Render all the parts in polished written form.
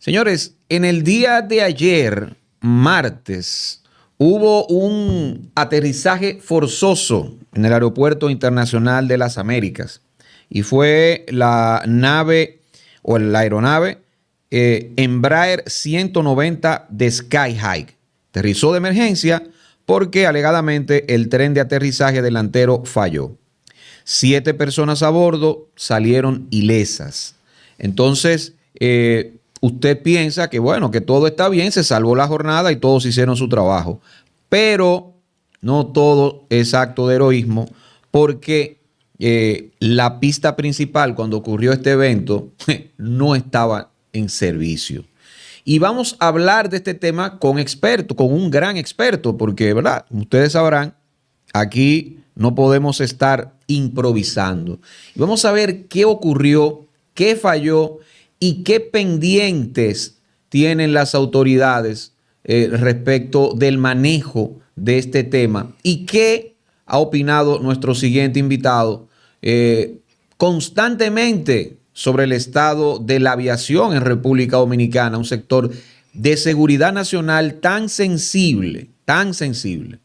Señores, en el día de ayer, martes, hubo un aterrizaje forzoso en el Aeropuerto Internacional de las Américas y fue la nave o la aeronave Embraer 190 de Skyhawk. Aterrizó de emergencia porque alegadamente el tren de aterrizaje delantero falló. 7 personas a bordo salieron ilesas. Entonces, usted piensa que, bueno, que todo está bien, se salvó la jornada y todos hicieron su trabajo. Pero no todo es acto de heroísmo, porque la pista principal, cuando ocurrió este evento, no estaba en servicio. Y vamos a hablar de este tema con expertos, con un gran experto, porque, ¿verdad? Ustedes sabrán, aquí no podemos estar improvisando. Y vamos a ver qué ocurrió, qué falló y qué pendientes tienen las autoridades respecto del manejo de este tema y qué ha opinado nuestro siguiente invitado constantemente sobre el estado de la aviación en República Dominicana, un sector de seguridad nacional tan sensible, tan sensible.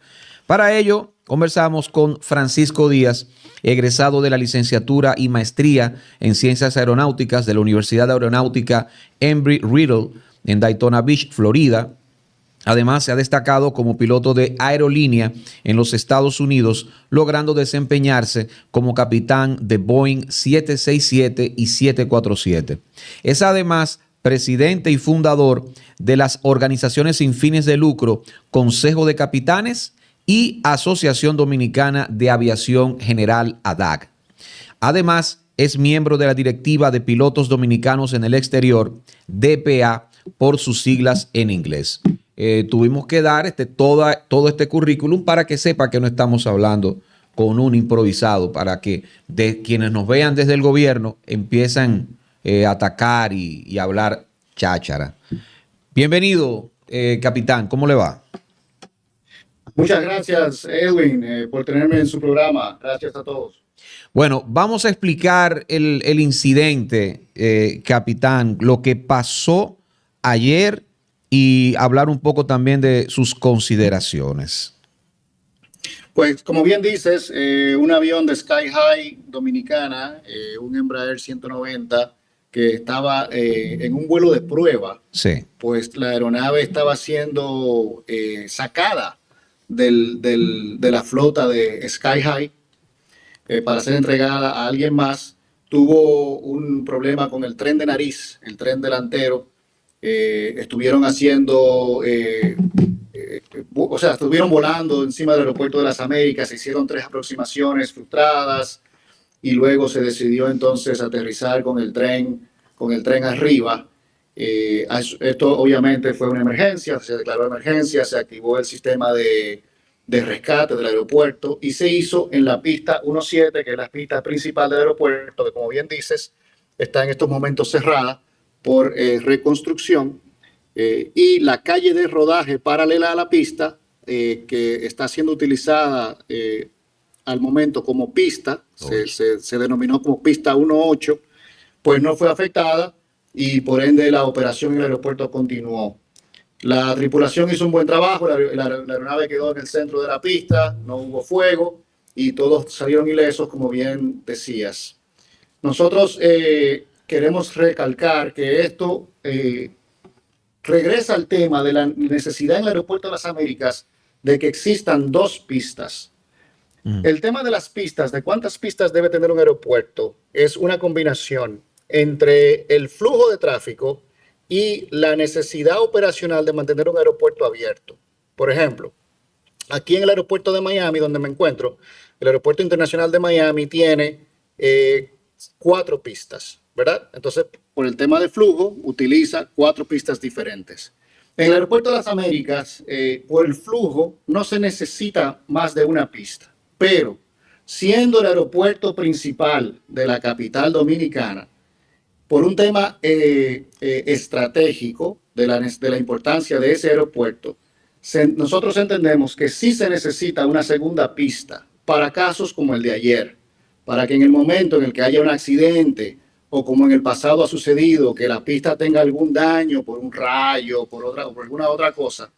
Para ello, conversamos con Francisco Díaz, egresado de la licenciatura y maestría en Ciencias Aeronáuticas de la Universidad Aeronáutica Embry-Riddle en Daytona Beach, Florida. Además, se ha destacado como piloto de aerolínea en los Estados Unidos, logrando desempeñarse como capitán de Boeing 767 y 747. Es además presidente y fundador de las organizaciones sin fines de lucro Consejo de Capitanes y Asociación Dominicana de Aviación General ADAG. Además, es miembro de la directiva de Pilotos Dominicanos en el Exterior, DPA, por sus siglas en inglés. Tuvimos que dar todo este currículum para que sepa que no estamos hablando con un improvisado, para que quienes nos vean desde el gobierno empiezan a atacar y hablar cháchara. Bienvenido, capitán, ¿cómo le va? Muchas gracias, Edwin, por tenerme en su programa. Gracias a todos. Bueno, vamos a explicar el incidente, capitán, lo que pasó ayer y hablar un poco también de sus consideraciones. Pues, como bien dices, un avión de Sky High Dominicana, un Embraer 190, que estaba en un vuelo de prueba, Sí. pues la aeronave estaba siendo sacada de la flota de Sky High para ser entregada a alguien más. Tuvo un problema con el tren de nariz, el tren delantero. Estuvieron haciendo, estuvieron volando encima del aeropuerto de las Américas, se hicieron 3 aproximaciones frustradas y luego se decidió entonces aterrizar con el tren arriba. Esto obviamente fue una emergencia, se declaró emergencia, se activó el sistema de rescate del aeropuerto y se hizo en la pista 17, que es la pista principal del aeropuerto, que como bien dices, está en estos momentos cerrada por reconstrucción, y la calle de rodaje paralela a la pista, que está siendo utilizada al momento como pista, se denominó como pista 18, pues no fue afectada y por ende la operación en el aeropuerto continuó. La tripulación hizo un buen trabajo, la aeronave quedó en el centro de la pista, no hubo fuego y todos salieron ilesos, como bien decías. Nosotros queremos recalcar que esto regresa al tema de la necesidad en el aeropuerto de las Américas de que existan 2 pistas. El tema de las pistas, de cuántas pistas debe tener un aeropuerto, es una combinación entre el flujo de tráfico y la necesidad operacional de mantener un aeropuerto abierto. Por ejemplo, aquí en el aeropuerto de Miami, donde me encuentro, el aeropuerto internacional de Miami tiene 4 pistas, ¿verdad? Entonces, por el tema de flujo, utiliza 4 pistas diferentes. En el aeropuerto de las Américas, por el flujo, no se necesita más de una pista, pero siendo el aeropuerto principal de la capital dominicana, por un tema estratégico de la importancia de ese aeropuerto, nosotros entendemos que sí se necesita una segunda pista para casos como el de ayer, para que en el momento en el que haya un accidente o como en el pasado ha sucedido, que la pista tenga algún daño por un rayo, o por alguna otra cosa,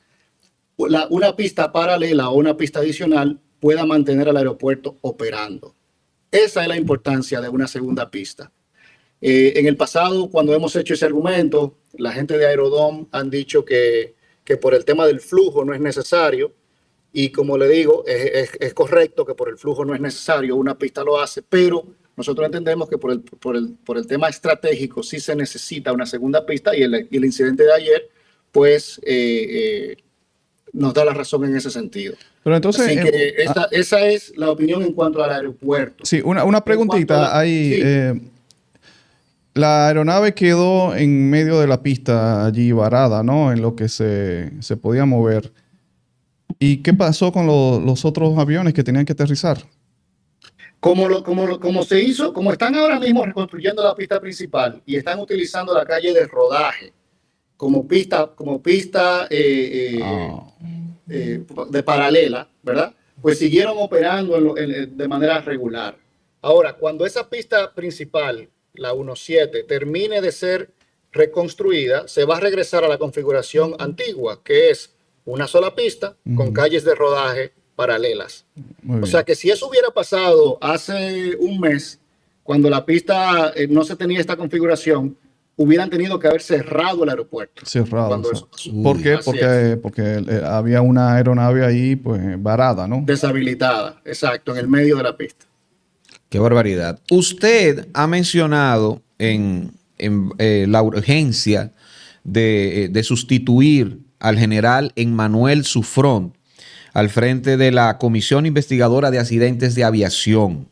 una pista paralela o una pista adicional pueda mantener al aeropuerto operando. Esa es la importancia de una segunda pista. En el pasado, cuando hemos hecho ese argumento, la gente de Aerodom han dicho que por el tema del flujo no es necesario. Y como le digo, es correcto que por el flujo no es necesario, una pista lo hace, pero nosotros entendemos que por el tema estratégico sí se necesita una segunda pista y el incidente de ayer, pues, nos da la razón en ese sentido. Pero entonces, así que esa es la opinión en cuanto al aeropuerto. Sí, una preguntita ahí. Sí. La aeronave quedó en medio de la pista allí varada, ¿no? En lo que se podía mover. ¿Y qué pasó con los otros aviones que tenían que aterrizar? Como se hizo, como están ahora mismo reconstruyendo la pista principal y están utilizando la calle de rodaje como pista de paralela, ¿verdad? Pues siguieron operando de manera regular. Ahora, cuando esa pista principal, la 17, termine de ser reconstruida, se va a regresar a la configuración antigua, que es una sola pista con calles de rodaje paralelas. O sea que si eso hubiera pasado hace un mes, cuando la pista no se tenía esta configuración, hubieran tenido que haber cerrado el aeropuerto. Cerrado. ¿Por qué? Porque había una aeronave ahí, pues, varada, ¿no? Deshabilitada, exacto, en el medio de la pista. Qué barbaridad. Usted ha mencionado en la urgencia de sustituir al general Emmanuel Sufrón al frente de la Comisión Investigadora de Accidentes de Aviación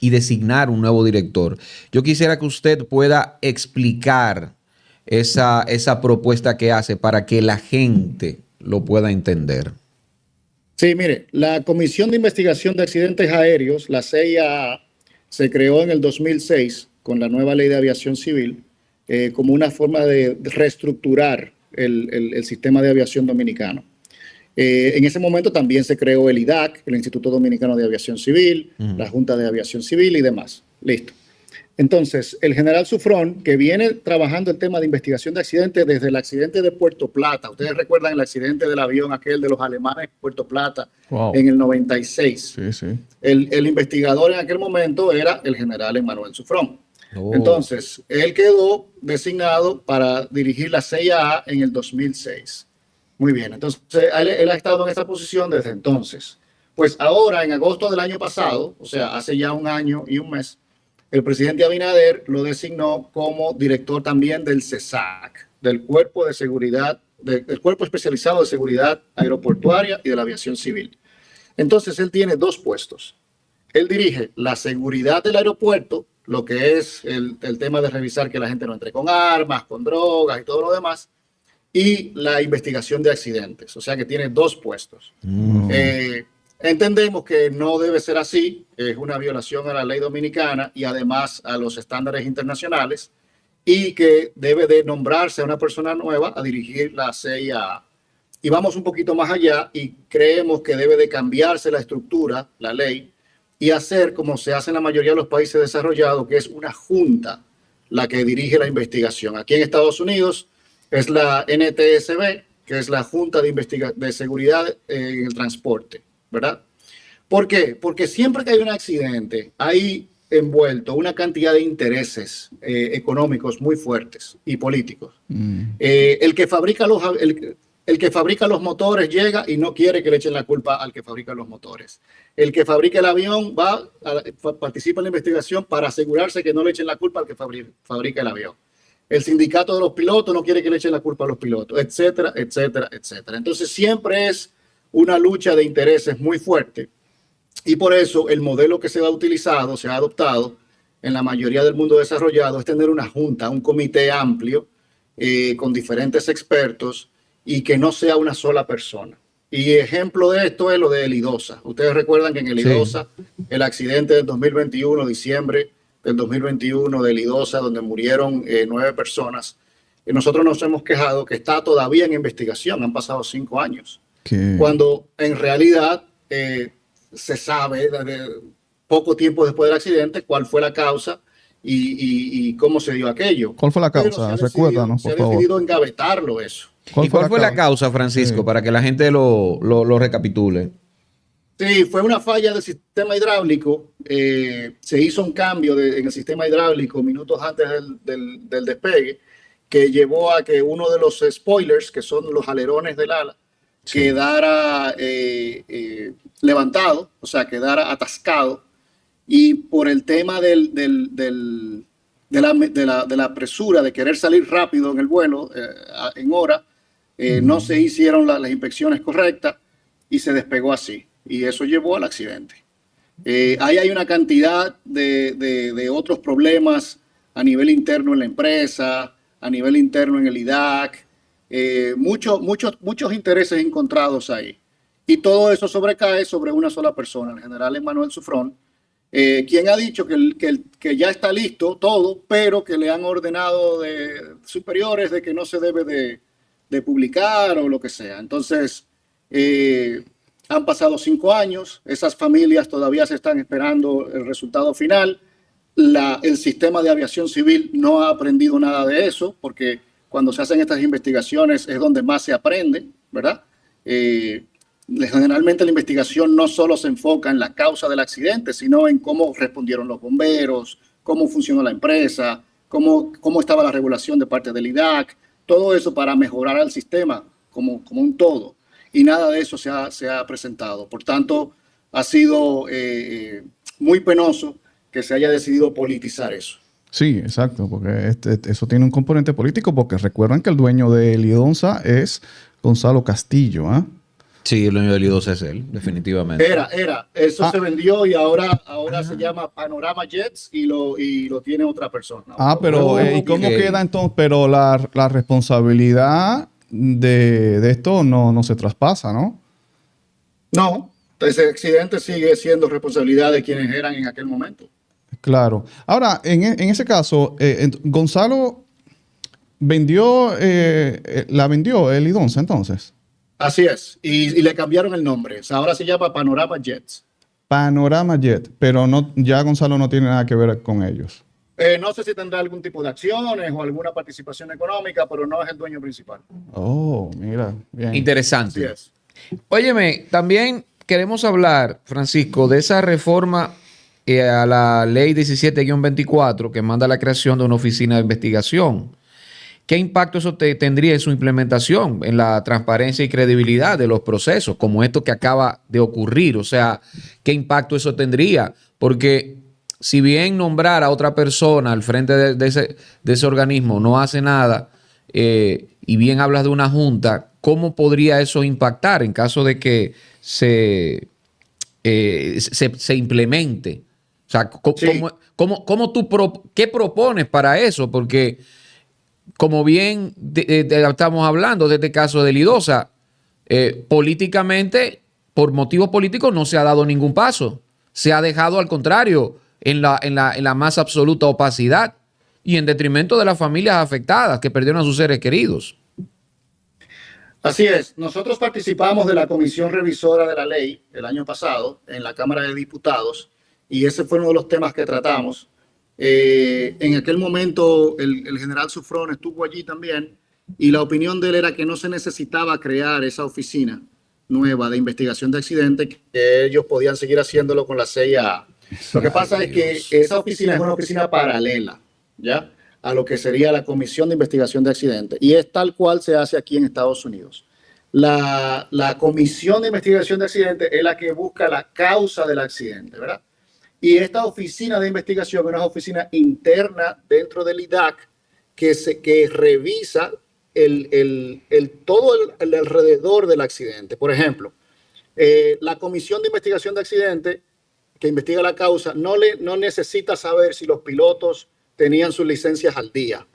y designar un nuevo director. Yo quisiera que usted pueda explicar esa propuesta que hace para que la gente lo pueda entender. Sí, mire, la Comisión de Investigación de Accidentes Aéreos, la CIA, se creó en el 2006 con la nueva Ley de Aviación Civil como una forma de reestructurar el sistema de aviación dominicano. En ese momento también se creó el IDAC, el Instituto Dominicano de Aviación Civil, la Junta de Aviación Civil y demás. Listo. Entonces, el general Sufrón, que viene trabajando el tema de investigación de accidentes desde el accidente de Puerto Plata. Ustedes recuerdan el accidente del avión aquel de los alemanes en Puerto Plata en el 96. Sí, sí. El investigador en aquel momento era el general Emmanuel Sufrón. Entonces, él quedó designado para dirigir la CIA en el 2006. Muy bien, entonces él ha estado en esa posición desde entonces. Pues ahora, en agosto del año pasado, o sea, hace ya un año y un mes, el presidente Abinader lo designó como director también del CESAC, del Cuerpo de Seguridad, del Cuerpo Especializado de Seguridad Aeroportuaria y de la Aviación Civil. Entonces, él tiene dos puestos. Él dirige la seguridad del aeropuerto, lo que es el tema de revisar que la gente no entre con armas, con drogas y todo lo demás, y la investigación de accidentes. O sea que tiene dos puestos. Entendemos que no debe ser así, es una violación a la ley dominicana y además a los estándares internacionales, y que debe de nombrarse a una persona nueva a dirigir la CIA. Y vamos un poquito más allá y creemos que debe de cambiarse la estructura, la ley, y hacer como se hace en la mayoría de los países desarrollados, que es una junta la que dirige la investigación. Aquí en Estados Unidos es la NTSB, que es la Junta de Seguridad en el Transporte, ¿verdad? ¿Por qué? Porque siempre que hay un accidente, hay envuelto una cantidad de intereses económicos muy fuertes y políticos. El que fabrica los motores llega y no quiere que le echen la culpa al que fabrica los motores. El que fabrica el avión participa en la investigación para asegurarse que no le echen la culpa al que fabrica el avión. El sindicato de los pilotos no quiere que le echen la culpa a los pilotos, etcétera, etcétera, etcétera. Entonces siempre es una lucha de intereses muy fuerte. Y por eso el modelo que se ha utilizado, se ha adoptado en la mayoría del mundo desarrollado, es tener una junta, un comité amplio con diferentes expertos y que no sea una sola persona. Y ejemplo de esto es lo de el IDOSA. Ustedes recuerdan que en el IDOSA, el accidente del 2021, diciembre del 2021 del IDOSA, donde murieron 9 personas, nosotros nos hemos quejado que está todavía en investigación, han pasado 5 años. Cuando en realidad se sabe poco tiempo después del accidente cuál fue la causa y cómo se dio aquello. ¿Cuál fue la Pero causa? Recuérdanos, por se ha favor. decidido engavetarlo eso. ¿Y cuál fue la causa, Francisco, Sí. para que la gente lo recapitule? Sí, fue una falla del sistema hidráulico. Se hizo un cambio en el sistema hidráulico minutos antes del despegue, que llevó a que uno de los spoilers, que son los alerones del ala, Sí. quedara levantado, o sea, quedara atascado. Y por el tema de la presura, de querer salir rápido en el vuelo, en hora, no se hicieron las inspecciones correctas y se despegó así. Y eso llevó al accidente. Ahí hay una cantidad de otros problemas a nivel interno en la empresa, a nivel interno en el IDAC, muchos intereses encontrados ahí. Y todo eso sobrecae sobre una sola persona, el general Emmanuel Sufrón, quien ha dicho que ya está listo todo, pero que le han ordenado de superiores de que no se debe de publicar o lo que sea. Entonces, han pasado 5 años, esas familias todavía se están esperando el resultado final. El sistema de aviación civil no ha aprendido nada de eso, porque cuando se hacen estas investigaciones es donde más se aprende, ¿verdad? Generalmente la investigación no solo se enfoca en la causa del accidente, sino en cómo respondieron los bomberos, cómo funcionó la empresa, cómo estaba la regulación de parte del IDAC, todo eso para mejorar el sistema como un todo. Y nada de eso se ha presentado. Por tanto, ha sido muy penoso que se haya decidido politizar eso. Sí, exacto, porque eso tiene un componente político, porque recuerdan que el dueño de Lidonza es Gonzalo Castillo, ¿ah? Sí, el dueño del I-12 es él, definitivamente. Eso se vendió y ahora se llama Panorama Jets y lo tiene otra persona. Pero ¿y cómo queda entonces? Pero la responsabilidad de esto no se traspasa, ¿no? No, ese accidente sigue siendo responsabilidad de quienes eran en aquel momento. Claro. Ahora, en ese caso, Gonzalo vendió el Lidonza entonces. Así es, y le cambiaron el nombre. O sea, ahora se llama Panorama Jets. Panorama Jet, pero ya Gonzalo no tiene nada que ver con ellos. No sé si tendrá algún tipo de acciones o alguna participación económica, pero no es el dueño principal. Oh, mira, bien. Interesante. Así es. Óyeme, también queremos hablar, Francisco, de esa reforma a la ley 17-24 que manda la creación de una oficina de investigación. ¿Qué impacto eso tendría en su implementación, en la transparencia y credibilidad de los procesos, como esto que acaba de ocurrir? O sea, ¿qué impacto eso tendría? Porque si bien nombrar a otra persona al frente de ese organismo no hace nada, y bien hablas de una junta, ¿cómo podría eso impactar en caso de que se implemente? O sea, Sí. ¿qué propones para eso? Porque como bien estamos hablando de este caso de Lidonza, políticamente, por motivos políticos, no se ha dado ningún paso. Se ha dejado, al contrario, en la más absoluta opacidad y en detrimento de las familias afectadas que perdieron a sus seres queridos. Así es. Nosotros participamos de la comisión revisora de la ley el año pasado en la Cámara de Diputados y ese fue uno de los temas que tratamos. En aquel momento el general Sufrón estuvo allí también y la opinión de él era que no se necesitaba crear esa oficina nueva de investigación de accidentes, que ellos podían seguir haciéndolo con la CIA. Lo que pasa es que esa oficina es una oficina paralela, ¿ya? A lo que sería la Comisión de Investigación de Accidentes y es tal cual se hace aquí en Estados Unidos. La Comisión de Investigación de Accidentes es la que busca la causa del accidente, ¿verdad? Y esta oficina de investigación es una oficina interna dentro del IDAC que revisa todo el alrededor del accidente. Por ejemplo, la Comisión de Investigación de Accidentes, que investiga la causa, no necesita saber si los pilotos tenían sus licencias al día,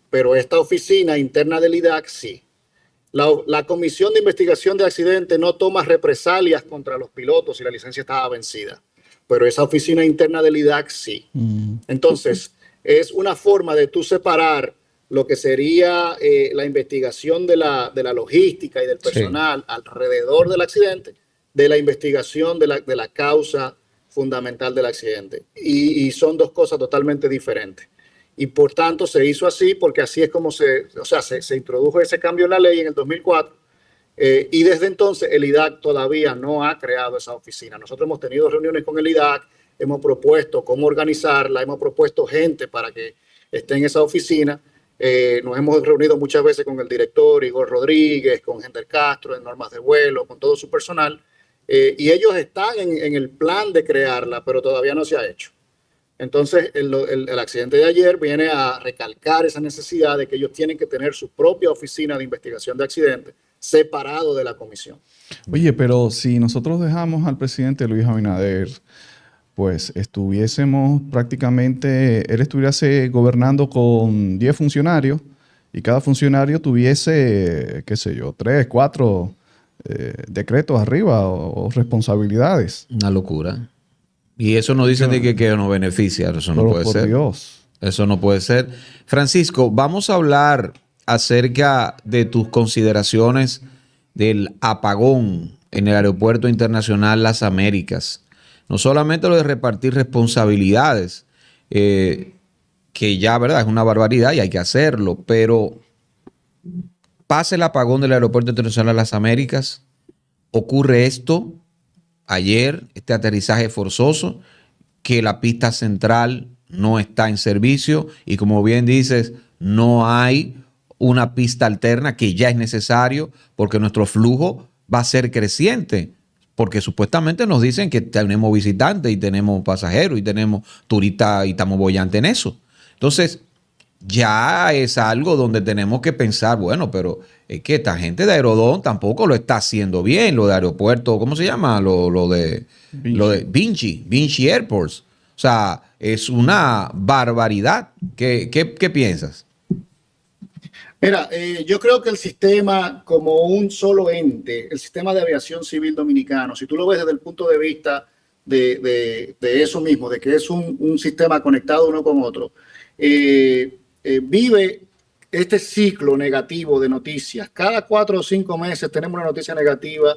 pero esta oficina interna del IDAC sí. La Comisión de Investigación de Accidentes no toma represalias contra los pilotos si la licencia estaba vencida, pero esa oficina interna del IDAC sí. Entonces, es una forma de tú separar lo que sería la investigación de la logística y del personal alrededor del accidente de la investigación de la causa fundamental del accidente. Y son dos cosas totalmente diferentes. Y por tanto se hizo así porque así es como se introdujo ese cambio en la ley en el 2004. Y desde entonces el IDAC todavía no ha creado esa oficina. Nosotros hemos tenido reuniones con el IDAC, hemos propuesto cómo organizarla, hemos propuesto gente para que esté en esa oficina. Nos hemos reunido muchas veces con el director Igor Rodríguez, con Gender Castro, en normas de vuelo, con todo su personal. Y ellos están en el plan de crearla, pero todavía no se ha hecho. Entonces, el accidente de ayer viene a recalcar esa necesidad de que ellos tienen que tener su propia oficina de investigación de accidentes separado de la comisión. Oye, pero si nosotros dejamos al presidente Luis Abinader, pues estuviésemos prácticamente, él estuviese gobernando con 10 funcionarios y cada funcionario tuviese, qué sé yo, 3, 4 decretos arriba o responsabilidades. Una locura. Y eso nos dicen de que nos beneficia. Eso no puede ser. Dios. Eso no puede ser. Francisco, vamos a hablar acerca de tus consideraciones del apagón en el Aeropuerto Internacional Las Américas. No solamente lo de repartir responsabilidades, que ya, ¿verdad? Es una barbaridad y hay que hacerlo, pero pasa el apagón del Aeropuerto Internacional Las Américas, ocurre esto ayer, este aterrizaje forzoso, que la pista central no está en servicio y, como bien dices, no hay una pista alterna, que ya es necesario porque nuestro flujo va a ser creciente, porque supuestamente nos dicen que tenemos visitantes y tenemos pasajeros y tenemos turistas y estamos bollantes en eso. Entonces, ya es algo donde tenemos que pensar, bueno, pero es que esta gente de Aerodón tampoco lo está haciendo bien, lo de aeropuerto, ¿cómo se llama? Lo de Vinci Airports. O sea, es una barbaridad. ¿Qué piensas? Mira, yo creo que el sistema como un solo ente, el sistema de aviación civil dominicano, si tú lo ves desde el punto de vista de eso mismo, de que es un sistema conectado uno con otro, vive este ciclo negativo de noticias. Cada 4 o 5 meses tenemos una noticia negativa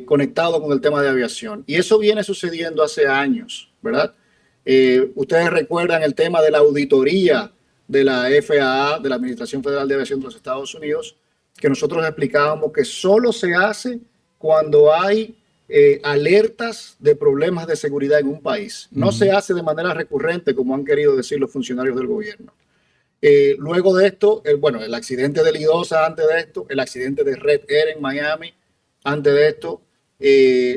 conectado con el tema de aviación. Y eso viene sucediendo hace años, ¿verdad? Ustedes recuerdan el tema de la auditoría de la FAA, de la Administración Federal de Aviación de los Estados Unidos, que nosotros explicábamos que solo se hace cuando hay alertas de problemas de seguridad en un país. No se hace de manera recurrente, como han querido decir los funcionarios del gobierno. Luego de esto, el accidente de Lidosa antes de esto, el accidente de Red Air en Miami antes de esto,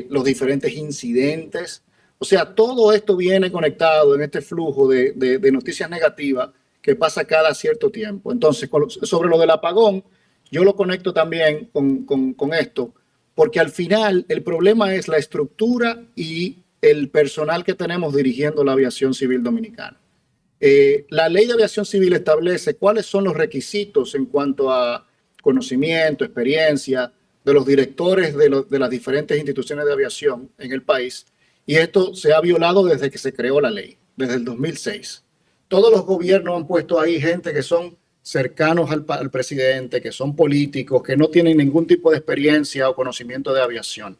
los diferentes incidentes. O sea, todo esto viene conectado en este flujo de noticias negativas que pasa cada cierto tiempo. Entonces, sobre lo del apagón, yo lo conecto también con esto, porque al final el problema es la estructura y el personal que tenemos dirigiendo la aviación civil dominicana. La ley de aviación civil establece cuáles son los requisitos en cuanto a conocimiento, experiencia de los directores de las diferentes instituciones de aviación en el país, y esto se ha violado desde que se creó la ley, desde el 2006. Todos los gobiernos han puesto ahí gente que son cercanos al presidente, que son políticos, que no tienen ningún tipo de experiencia o conocimiento de aviación.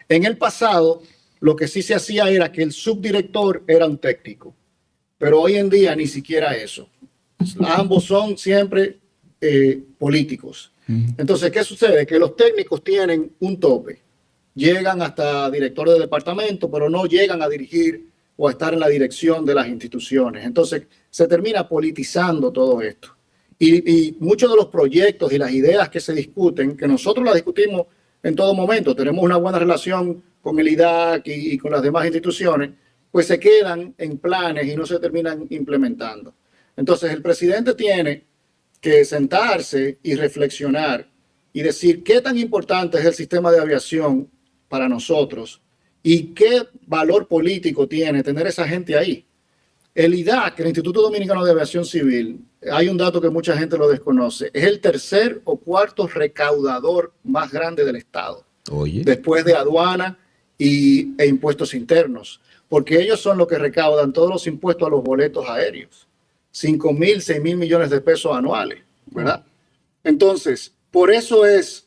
En el pasado, lo que sí se hacía era que el subdirector era un técnico, pero hoy en día ni siquiera eso. Ambos son siempre políticos. Entonces, ¿qué sucede? Que los técnicos tienen un tope. Llegan hasta director de departamento, pero no llegan a dirigir o a estar en la dirección de las instituciones. Entonces, se termina politizando todo esto. Y muchos de los proyectos y las ideas que se discuten, que nosotros las discutimos en todo momento, tenemos una buena relación con el IDAC y con las demás instituciones, pues se quedan en planes y no se terminan implementando. Entonces, el presidente tiene que sentarse y reflexionar y decir qué tan importante es el sistema de aviación para nosotros y qué valor político tiene tener esa gente ahí. El IDAC, el Instituto Dominicano de Aviación Civil, hay un dato que mucha gente lo desconoce, es el tercer o cuarto recaudador más grande del Estado. Oye. Después de aduana e impuestos internos, porque ellos son los que recaudan todos los impuestos a los boletos aéreos. 5.000, 6.000 millones de pesos anuales, ¿verdad? Entonces, por eso es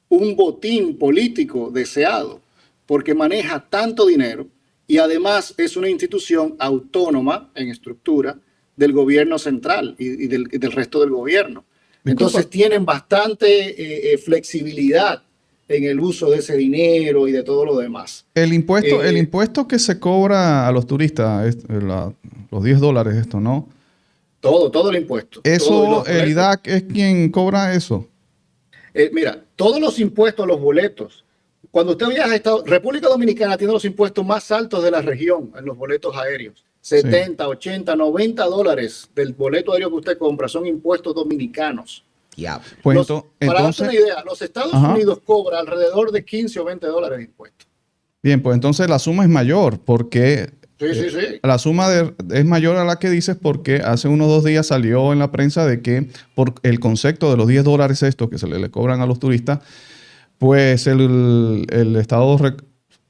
un botín político deseado, porque maneja tanto dinero y además es una institución autónoma en estructura del gobierno central y del resto del gobierno. Entonces tienen bastante flexibilidad en el uso de ese dinero y de todo lo demás. El impuesto que se cobra a los turistas, los $10 esto, ¿no? Todo el impuesto. Eso, el IDAC es quien cobra eso. Mira, todos los impuestos a los boletos. Cuando usted viaja a República Dominicana tiene los impuestos más altos de la región en los boletos aéreos. 70, sí. 80, $90 del boleto aéreo que usted compra son impuestos dominicanos. Yeah. Pues para darte una idea, los Estados Unidos cobran alrededor de 15 o $20 de impuestos. Bien, pues entonces la suma es mayor porque... Sí. La suma es mayor a la que dices porque hace unos 2 días salió en la prensa de que por el concepto de los $10 estos que se le cobran a los turistas, pues el Estado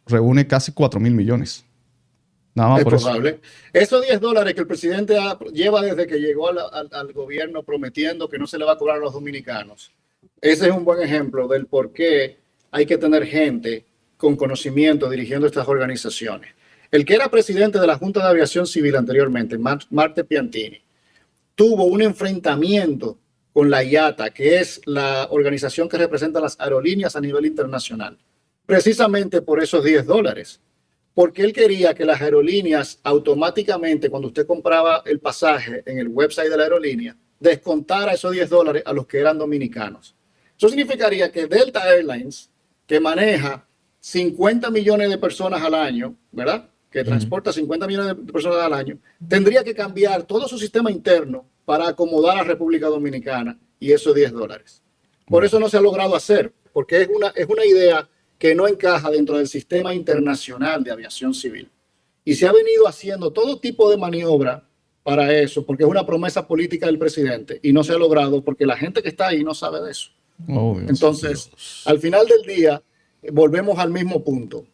reúne casi 4,000 millones. Nada más es por probable. Esos $10 que el presidente lleva desde que llegó al gobierno prometiendo que no se le va a cobrar a los dominicanos. Ese es un buen ejemplo del por qué hay que tener gente con conocimiento dirigiendo estas organizaciones. El que era presidente de la Junta de Aviación Civil anteriormente, Marte Piantini, tuvo un enfrentamiento con la IATA, que es la organización que representa las aerolíneas a nivel internacional, precisamente por esos $10, porque él quería que las aerolíneas automáticamente, cuando usted compraba el pasaje en el website de la aerolínea, descontara esos $10 a los que eran dominicanos. Eso significaría que Delta Airlines, que maneja 50 millones de personas al año, ¿verdad?, que transporta 50 millones de personas al año, tendría que cambiar todo su sistema interno para acomodar a República Dominicana y esos $10. Por eso no se ha logrado hacer, porque es una idea que no encaja dentro del sistema internacional de aviación civil. Y se ha venido haciendo todo tipo de maniobra para eso, porque es una promesa política del presidente y no se ha logrado porque la gente que está ahí no sabe de eso. Entonces, al final del día, volvemos al mismo punto.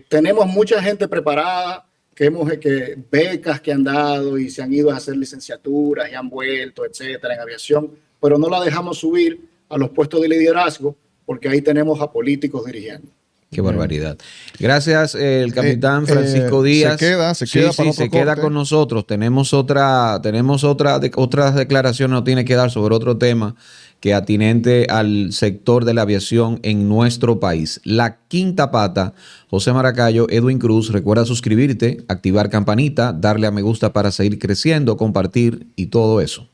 Tenemos mucha gente preparada, que becas que han dado y se han ido a hacer licenciaturas y han vuelto, etcétera, en aviación, pero no la dejamos subir a los puestos de liderazgo porque ahí tenemos a políticos dirigiendo. Qué barbaridad. Gracias, el capitán Francisco Díaz. Se queda con nosotros. Tenemos otras declaraciones, no tiene que dar sobre otro tema que atinente al sector de la aviación en nuestro país. La quinta pata, José Maracayo, Edwin Cruz. Recuerda suscribirte, activar campanita, darle a me gusta para seguir creciendo, compartir y todo eso.